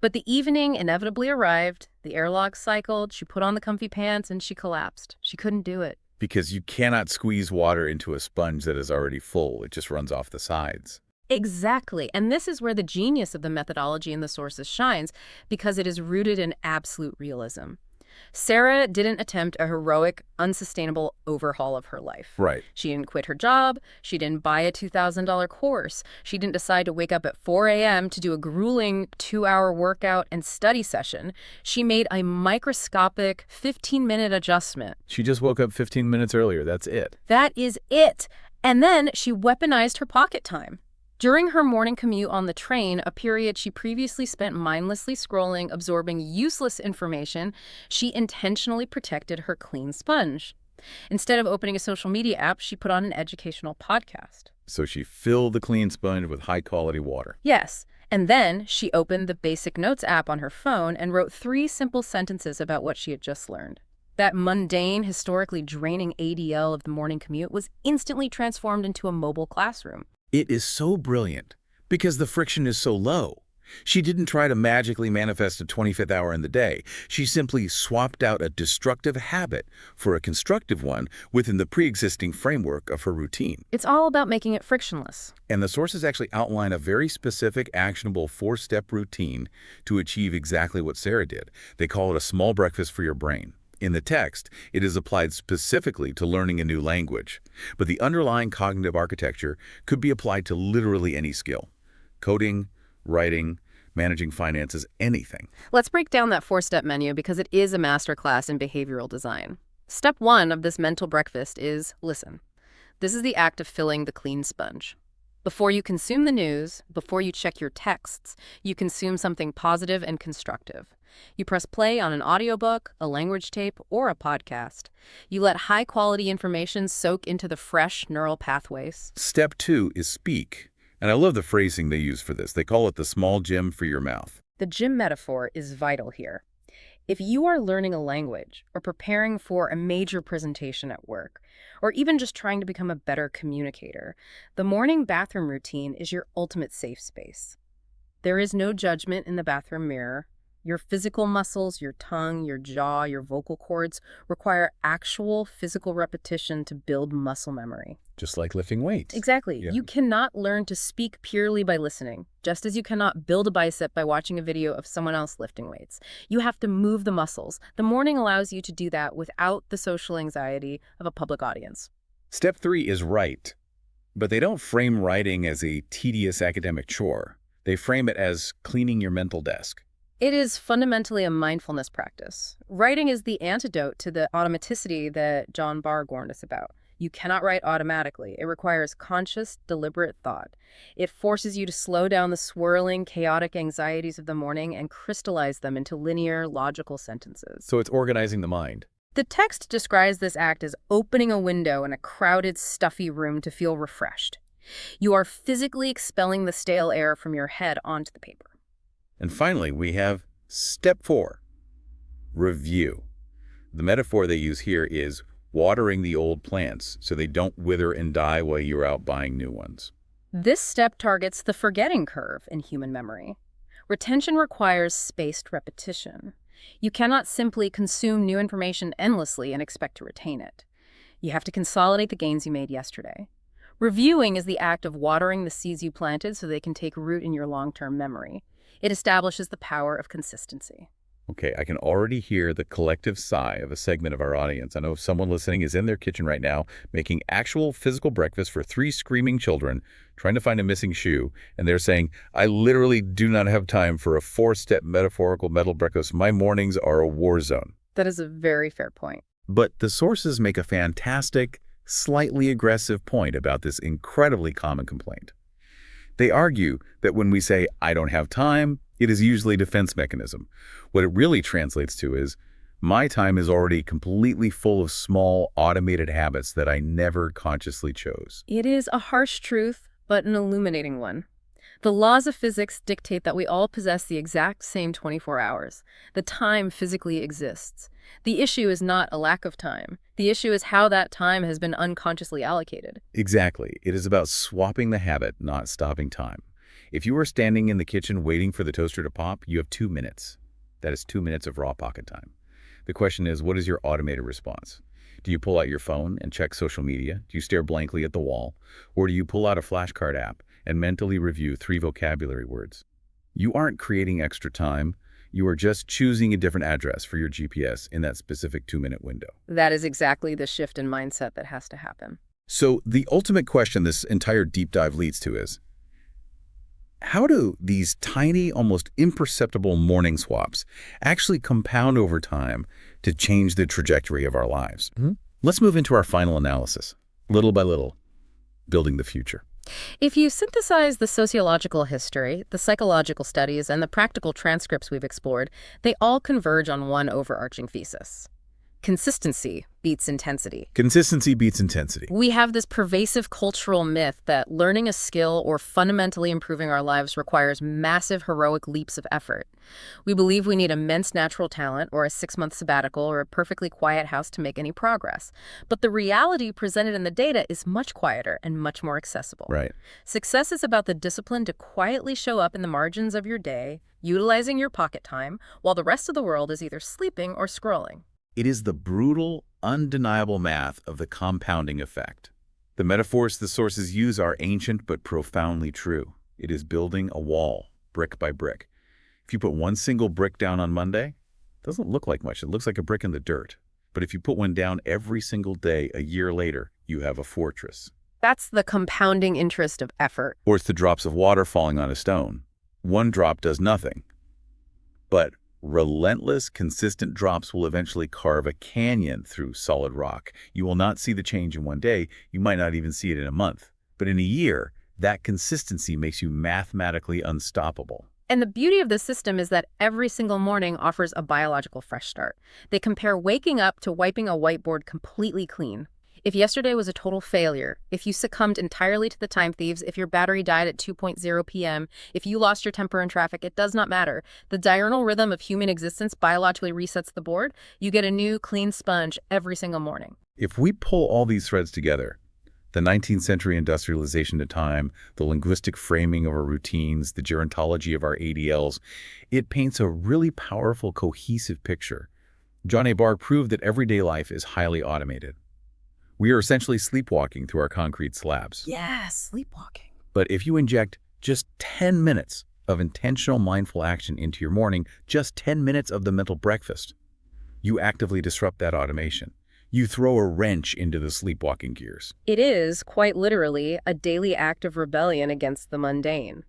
Speaker 2: But the evening inevitably arrived, the airlock cycled, she put on the comfy pants, and she collapsed. She couldn't do it.
Speaker 1: Because you cannot squeeze water into a sponge that is already full. It just runs off the sides.
Speaker 2: Exactly. And this is where the genius of the methodology in the sources shines, because it is rooted in absolute realism. Sarah didn't attempt a heroic, unsustainable overhaul of her life.
Speaker 1: Right.
Speaker 2: She didn't quit her job. She didn't buy a $2,000 course. She didn't decide to wake up at 4 a.m. to do a grueling 2-hour workout and study session. She made a microscopic 15-minute adjustment.
Speaker 1: She just woke up 15 minutes earlier. That's it.
Speaker 2: That is it. And then she weaponized her pocket time. During her morning commute on the train, a period she previously spent mindlessly scrolling, absorbing useless information, she intentionally protected her clean sponge. Instead of opening a social media app, she put on an educational podcast.
Speaker 1: So she filled the clean sponge with high-quality water.
Speaker 2: Yes. And then she opened the Basic Notes app on her phone and wrote 3 simple sentences about what she had just learned. That mundane, historically draining ADL of the morning commute was instantly transformed into a mobile classroom.
Speaker 1: It is so brilliant because the friction is so low. She didn't try to magically manifest a 25th hour in the day. She simply swapped out a destructive habit for a constructive one within the pre-existing framework of her routine.
Speaker 2: It's all about making it frictionless.
Speaker 1: And the sources actually outline a very specific, actionable 4-step routine to achieve exactly what Sarah did. They call it a small breakfast for your brain. In the text, it is applied specifically to learning a new language, but the underlying cognitive architecture could be applied to literally any skill. Coding, writing, managing finances, anything.
Speaker 2: Let's break down that 4-step menu because it is a masterclass in behavioral design. Step 1 of this mental breakfast is listen. This is the act of filling the clean sponge. Before you consume the news, before you check your texts, you consume something positive and constructive. You press play on an audiobook, a language tape, or a podcast. You let high-quality information soak into the fresh neural pathways.
Speaker 1: Step 2 is speak. And I love the phrasing they use for this. They call it the small gym for your mouth.
Speaker 2: The gym metaphor is vital here. If you are learning a language or preparing for a major presentation at work, or even just trying to become a better communicator, the morning bathroom routine is your ultimate safe space. There is no judgment in the bathroom mirror. Your physical muscles, your tongue, your jaw, your vocal cords require actual physical repetition to build muscle memory.
Speaker 1: Just like lifting weights.
Speaker 2: Exactly.
Speaker 1: Yeah.
Speaker 2: You cannot learn to speak purely by listening, just as you cannot build a bicep by watching a video of someone else lifting weights. You have to move the muscles. The morning allows you to do that without the social anxiety of a public audience.
Speaker 1: Step 3 is write, but they don't frame writing as a tedious academic chore. They frame it as cleaning your mental desk.
Speaker 2: It is fundamentally a mindfulness practice. Writing is the antidote to the automaticity that John Bargh warned us about. You cannot write automatically. It requires conscious, deliberate thought. It forces you to slow down the swirling, chaotic anxieties of the morning and crystallize them into linear, logical sentences.
Speaker 1: So it's organizing the mind.
Speaker 2: The text describes this act as opening a window in a crowded, stuffy room to feel refreshed. You are physically expelling the stale air from your head onto the paper.
Speaker 1: And finally, we have step 4, review. The metaphor they use here is watering the old plants so they don't wither and die while you're out buying new ones.
Speaker 2: This step targets the forgetting curve in human memory. Retention requires spaced repetition. You cannot simply consume new information endlessly and expect to retain it. You have to consolidate the gains you made yesterday. Reviewing is the act of watering the seeds you planted so they can take root in your long-term memory. It establishes the power of consistency.
Speaker 1: Okay, I can already hear the collective sigh of a segment of our audience. I know someone listening is in their kitchen right now making actual physical breakfast for 3 screaming children, trying to find a missing shoe, and they're saying, I literally do not have time for a 4-step metaphorical mental breakfast. My mornings are a war zone.
Speaker 2: That is a very fair point.
Speaker 1: But the sources make a fantastic, slightly aggressive point about this incredibly common complaint. They argue that when we say, I don't have time, it is usually a defense mechanism. What it really translates to is, my time is already completely full of small, automated habits that I never consciously chose.
Speaker 2: It is a harsh truth, but an illuminating one. The laws of physics dictate that we all possess the exact same 24 hours. The time physically exists. The issue is not a lack of time. The issue is how that time has been unconsciously allocated.
Speaker 1: Exactly. It is about swapping the habit, not stopping time. If you are standing in the kitchen waiting for the toaster to pop, you have 2 minutes. That is 2 minutes of raw pocket time. The question is, what is your automated response? Do you pull out your phone and check social media? Do you stare blankly at the wall? Or do you pull out a flashcard app and mentally review 3 vocabulary words? You aren't creating extra time. You are just choosing a different address for your GPS in that specific 2-minute window.
Speaker 2: That is exactly the shift in mindset that has to happen.
Speaker 1: So the ultimate question this entire deep dive leads to is, how do these tiny, almost imperceptible morning swaps actually compound over time to change the trajectory of our lives? Let's move into our final analysis, little by little, building the future.
Speaker 2: If you synthesize the sociological history, the psychological studies, and the practical transcripts we've explored, they all converge on one overarching thesis. Consistency beats intensity.
Speaker 1: Consistency beats intensity.
Speaker 2: We have this pervasive cultural myth that learning a skill or fundamentally improving our lives requires massive heroic leaps of effort. We believe we need immense natural talent or a 6-month sabbatical or a perfectly quiet house to make any progress. But the reality presented in the data is much quieter and much more accessible.
Speaker 1: Right.
Speaker 2: Success is about the discipline to quietly show up in the margins of your day, utilizing your pocket time, while the rest of the world is either sleeping or scrolling.
Speaker 1: It is the brutal, undeniable math of the compounding effect. The metaphors the sources use are ancient but profoundly true. It is building a wall, brick by brick. If you put one single brick down on Monday, it doesn't look like much. It looks like a brick in the dirt. But if you put one down every single day a year later, you have a fortress.
Speaker 2: That's the compounding interest of effort.
Speaker 1: Or it's the drops of water falling on a stone. One drop does nothing. But relentless, consistent drops will eventually carve a canyon through solid rock. You will not see the change in one day. You might not even see it in a month. But in a year, that consistency makes you mathematically unstoppable.
Speaker 2: And the beauty of the system is that every single morning offers a biological fresh start. They compare waking up to wiping a whiteboard completely clean. If yesterday was a total failure, if you succumbed entirely to the time thieves, if your battery died at 2:00 p.m., if you lost your temper in traffic, it does not matter. The diurnal rhythm of human existence biologically resets the board. You get a new, clean sponge every single morning.
Speaker 1: If we pull all these threads together, the 19th century industrialization of time, the linguistic framing of our routines, the gerontology of our ADLs, it paints a really powerful, cohesive picture. John A. Barr proved that everyday life is highly automated. We are essentially sleepwalking through our concrete slabs.
Speaker 2: Yes, sleepwalking.
Speaker 1: But if you inject just 10 minutes of intentional mindful action into your morning, just 10 minutes of the mental breakfast, you actively disrupt that automation. You throw a wrench into the sleepwalking gears.
Speaker 2: It is, quite literally, a daily act of rebellion against the mundane.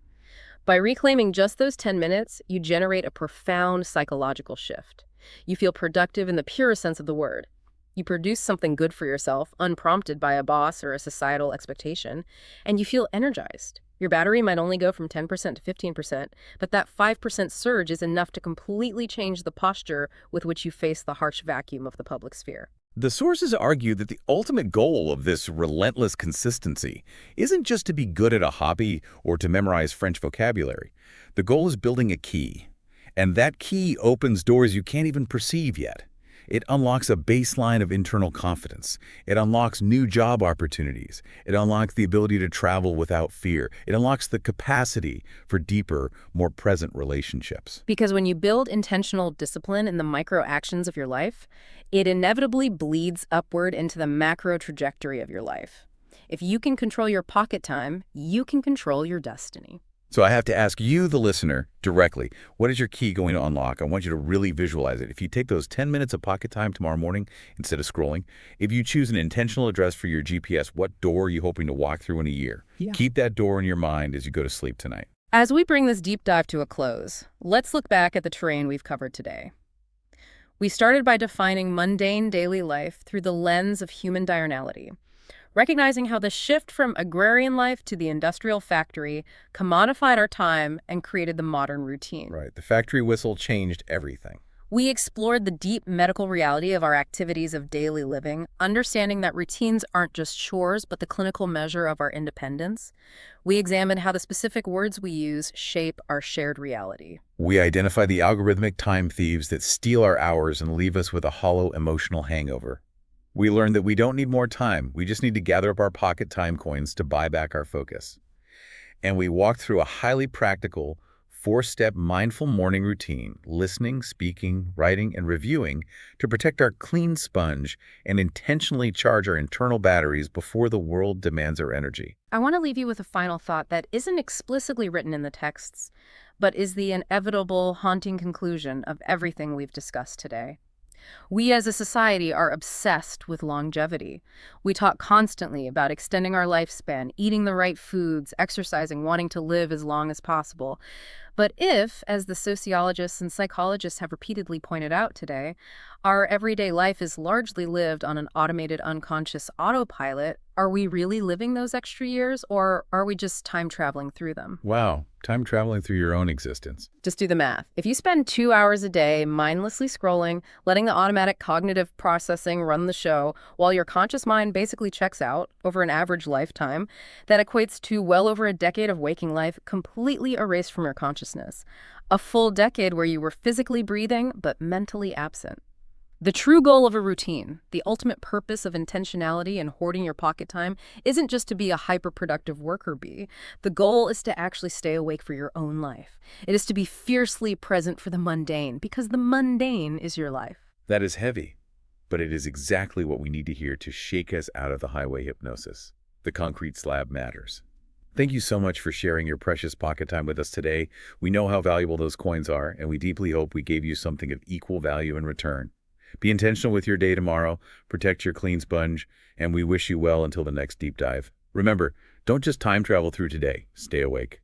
Speaker 2: By reclaiming just those 10 minutes, you generate a profound psychological shift. You feel productive in the purest sense of the word. You produce something good for yourself, unprompted by a boss or a societal expectation, and you feel energized. Your battery might only go from 10% to 15%, but that 5% surge is enough to completely change the posture with which you face the harsh vacuum of the public sphere.
Speaker 1: The sources argue that the ultimate goal of this relentless consistency isn't just to be good at a hobby or to memorize French vocabulary. The goal is building a key, and that key opens doors you can't even perceive yet. It unlocks a baseline of internal confidence. It unlocks new job opportunities. It unlocks the ability to travel without fear. It unlocks the capacity for deeper, more present relationships.
Speaker 2: Because when you build intentional discipline in the micro actions of your life, it inevitably bleeds upward into the macro trajectory of your life. If you can control your pocket time, you can control your destiny.
Speaker 1: So I have to ask you, the listener, directly, what is your key going to unlock? I want you to really visualize it. If you take those 10 minutes of pocket time tomorrow morning instead of scrolling, if you choose an intentional address for your GPS, what door are you hoping to walk through in a year? Yeah. Keep that door in your mind as you go to sleep tonight.
Speaker 2: As we bring this deep dive to a close, let's look back at the terrain we've covered today. We started by defining mundane daily life through the lens of human diurnality, recognizing how the shift from agrarian life to the industrial factory commodified our time and created the modern routine.
Speaker 1: Right. The factory whistle changed everything.
Speaker 2: We explored the deep medical reality of our activities of daily living, understanding that routines aren't just chores, but the clinical measure of our independence. We examined how the specific words we use shape our shared reality.
Speaker 1: We identify the algorithmic time thieves that steal our hours and leave us with a hollow emotional hangover. We learned that we don't need more time. We just need to gather up our pocket time coins to buy back our focus. And we walked through a highly practical, 4-step mindful morning routine, listening, speaking, writing, and reviewing to protect our clean sponge and intentionally charge our internal batteries before the world demands our energy.
Speaker 2: I want to leave you with a final thought that isn't explicitly written in the texts, but is the inevitable, haunting conclusion of everything we've discussed today. We as a society are obsessed with longevity. We talk constantly about extending our lifespan, eating the right foods, exercising, wanting to live as long as possible. But if, as the sociologists and psychologists have repeatedly pointed out today, our everyday life is largely lived on an automated, unconscious autopilot, are we really living those extra years, or are we just time traveling through them?
Speaker 1: Wow, time traveling through your own existence.
Speaker 2: Just do the math. If you spend 2 hours a day mindlessly scrolling, letting the automatic cognitive processing run the show, while your conscious mind basically checks out over an average lifetime, that equates to well over a decade of waking life completely erased from your consciousness. A full decade where you were physically breathing, but mentally absent. The true goal of a routine, the ultimate purpose of intentionality and hoarding your pocket time, isn't just to be a hyper-productive worker bee. The goal is to actually stay awake for your own life. It is to be fiercely present for the mundane, because the mundane is your life.
Speaker 1: That is heavy, but it is exactly what we need to hear to shake us out of the highway hypnosis. The concrete slab matters. Thank you so much for sharing your precious pocket time with us today. We know how valuable those coins are, and we deeply hope we gave you something of equal value in return. Be intentional with your day tomorrow, protect your clean sponge, and we wish you well until the next deep dive. Remember, don't just time travel through today. Stay awake.